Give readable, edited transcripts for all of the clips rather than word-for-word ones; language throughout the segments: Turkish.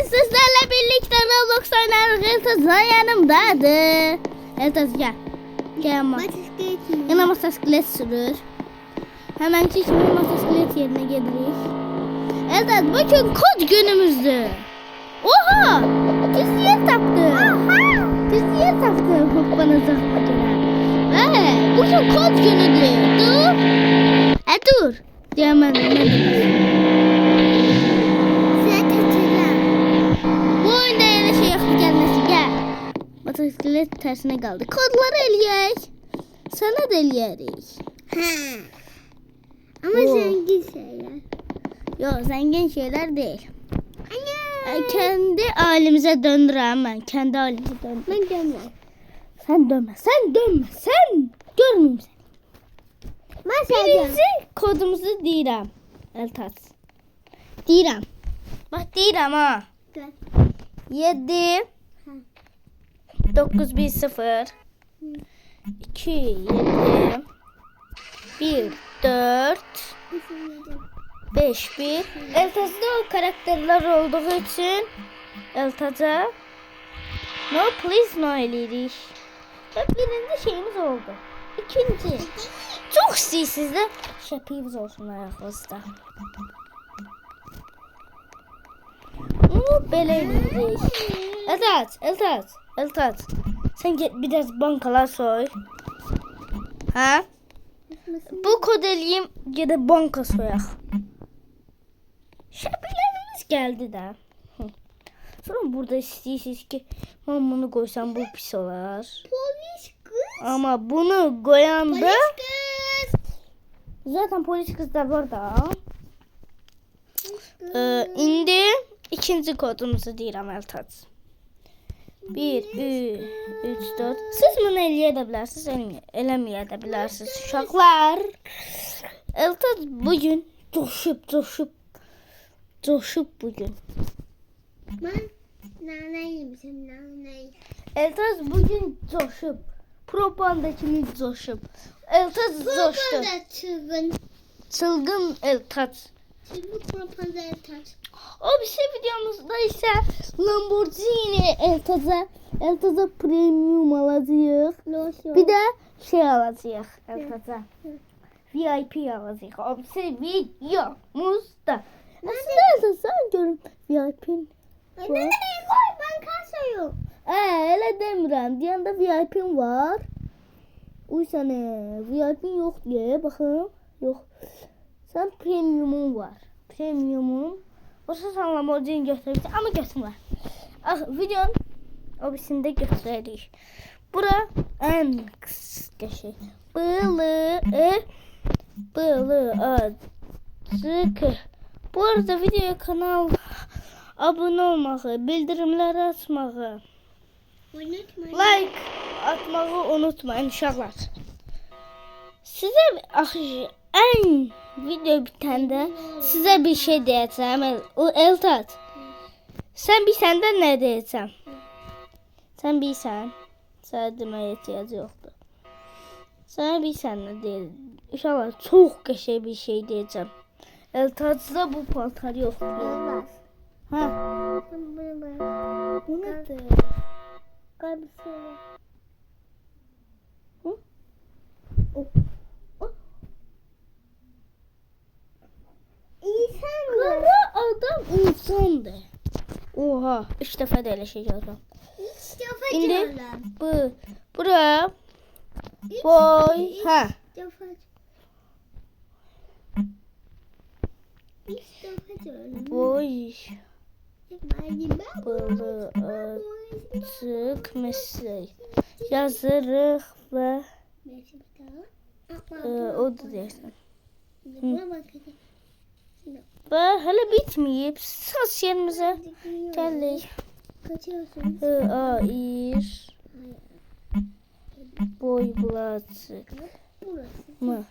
sizlerle birlikte Roblox oynarız. Eltaz'la yanımdadır. Eltaz gel. Gel ama. Yine motosiklet sürür. Hemen şimdi motosiklet yerine geliriz. Eltaz bugün kod günümüzdü. Oha! Düz yer taptı. Düz yer taptı. Bana zahmet göre. Bugün kod günüdür. Dur. Dur. Diyemedim. Motosiklet tersine kaldı. Kodları eləyək. Sana da eləyərik. Ama zengin şeyler. Yok zengin şeyler değil. Kendi halimize döndürəm ben. Kendi halimize döndürəm. Ben dönmem. Sen dönme. Sen dönme. Sen görmeyeyim seni. Ben Birinci kodumuzu deyirəm. Eltaz. Deyirəm. Bak deyirəm ha. 7 910 2 7 1 4 5 1 Eltaz'da o karakterler olduğu için Eltaz'a no please no elirik. Birinci şeyimiz oldu. İkinci çok istəyirsiniz de şəpiyimiz olsun ayağınızda. Belə eləyirik. Eltaz. Sen git biraz bankalar soy. Ha? Bu kod eləyim gedib banka soyaq. Şəpirlərimiz gəldi də. Sonra burada istəyirsiniz ki, mən bunu qoysam bu pis olar. Polis kız. Ama bunu koyanda Polis kız. zaten polis kızlar var da. İndi ikinci kodumuzu deyirəm Eltaz. 1, 3, 4. Siz bunu eləyə də bilərsiniz, eləməyə də bilərsiniz. Uşaqlar. Eltaz bugün coşub bugün. Ben nane yemişim nane. Eltaz bugün coşub. Propanda kimi coşub. Eltaz coşdu. Propaganda çılgın. Çılgın Eltaz. Çılgın propaganda taç. O bir şey videomuzda ise Lamborghini Eltaz'a premium alacağıq. Bir de şey alacağıq Eltaz'a. VIP alacağıq. O bir şey videomuzda. Aslında Eltaz sen görün VIP'in. Ne ben kasayım. Elə demirəm. Deyəndə VIP'in var. Uy sənə VIP'in yox deyə baxın. Yox. Sən premiumun var. Premiumun. Olsa sen Lamborghini götürebilirsin ama götürme. Videonun obisinde götürelim. Bura en kısa şey. Bılı azık. Bu arada videoya kanal abone olmayı, bildirimleri açmayı, like atmayı unutmayın inşallah. Size en video bitende size bir şey diyeceğim. Eltaz. Sen bir senden ne diyeceğim? Sen bir sen. Sana demeye ihtiyacı yoktu. Sana bir sen ne diyeceğim? İnşallah çok geçe bir şey diyeceğim. Eltaz'da bu paltar yok. Ha? Bu nedir? Kalbisi. Hı? İnsan mı? Kara adam insandı. Oha, 3 defa da elə şey yazıram. İşte İndi bura boy ha. Boy bılı açık mesleği yazırıq və o da deyirsən. Və hələ bitməyib. Sas yerimizə gəldik. Ayır. Boy bulaşık mı?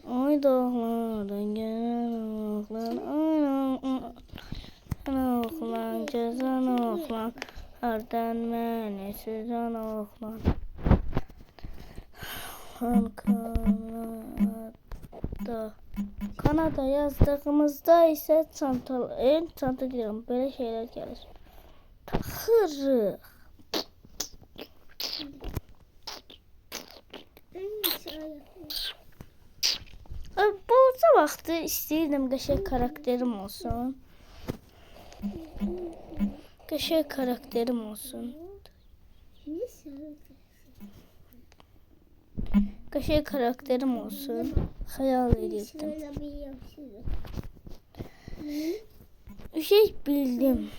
Ay dağlardan gelen oğlan, ay oğlan, cezan oğlan, hardan məni süzan oğlan. Han kanada Kanada yazdığımızda ise çanta diyorum. Böyle şeyler gelir. Taxırıq. Bolca vaxtı istəyirdim qəşəng karakterim olsun. Qəşəng karakterim olsun. Qəşəng karakterim olsun. Xəyal edirdim. Bir şey bildim.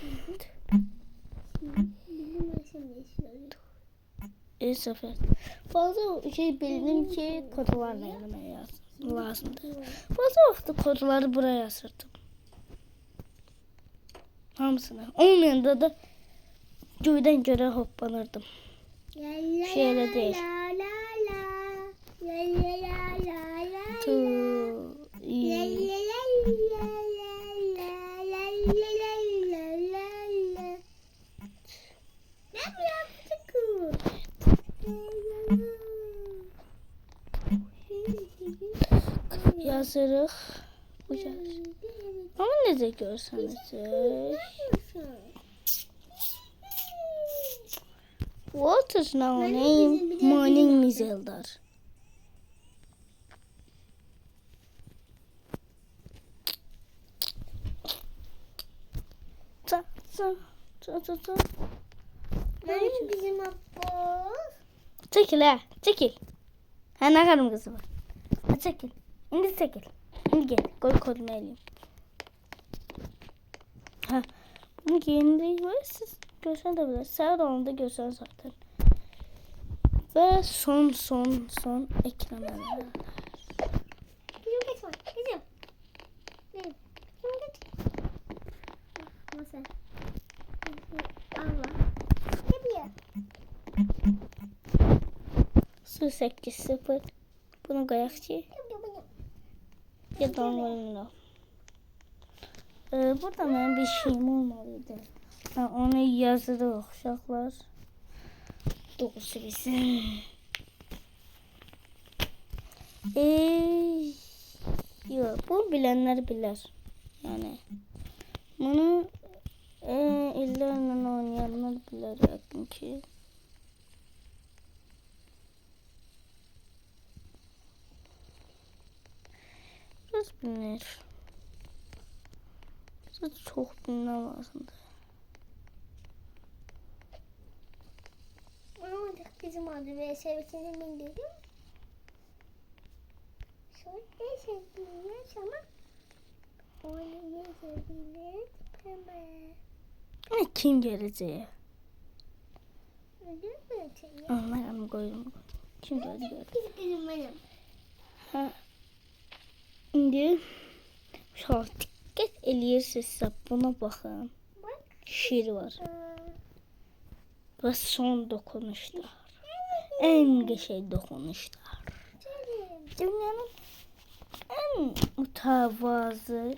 Sefer. Fazla şey bildim ki kodlarla yazmaya lazımdı. Fazla vaxtı kodları buraya yazırdım. Hamısını. Olmayanda da göydən görə hoppanırdım. Şeyle değil. Yazırıq. Ama necə görsənəcək? What is now name? My name is Eldar. Ta. Benim bizim abbas. Çekil ha, çekil. Ha ne kadar kızı var? Ha çekil. İndi çekil. İndi gel. Koy kodumu eləyim. Ha. Bunu giyindik ve siz görsen de bilir. Sağ olanda görsen zaten. Ve son eklemeler. Bizim geç var. Bizim. Bizim geç. Masa. Allah. Ne diyor? 08-0. Bunu koyak ki. Ya da onlarla. Burada benim bir şeyim olmalıydı. Onu yazırıq uşaqlar. Doğrusu bizim. Yok, bu bilenler bilir. Yani bunu illerle oynayanlar bilir yakın ki. Biraz bilinir. Çok bilmem lazımdı. Anlamadık bizim adı ve sevgisini bildirdim. Sonra ne sevgiliyiz ama onu ne sevgiliyiz hemen. Kim geleceği? Öyle mi öteye? Anladım koydum. Kim geldi? Bizim benim. Ha. Şimdi şart dikkat eləyirsizsə buna baxın. Bak. Şiir var. Və son dokunuşlar. En qəşəng dokunuşlar. Dünyanın en mütevazı,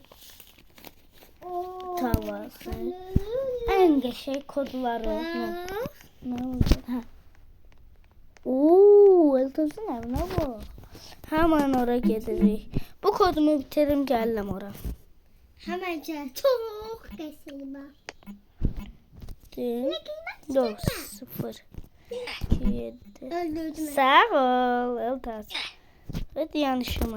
en qəşəng kodları. Ne oldu? Ha. Eltazın evine bak. Hemen oraya gideceğiz. Bu kodumu bitirim geldim oraya. Hemen gel. Çok kesin bak. 4 0 2 7. Öldürdüm. Sağ ol Eltaz. Hadi yanlışım.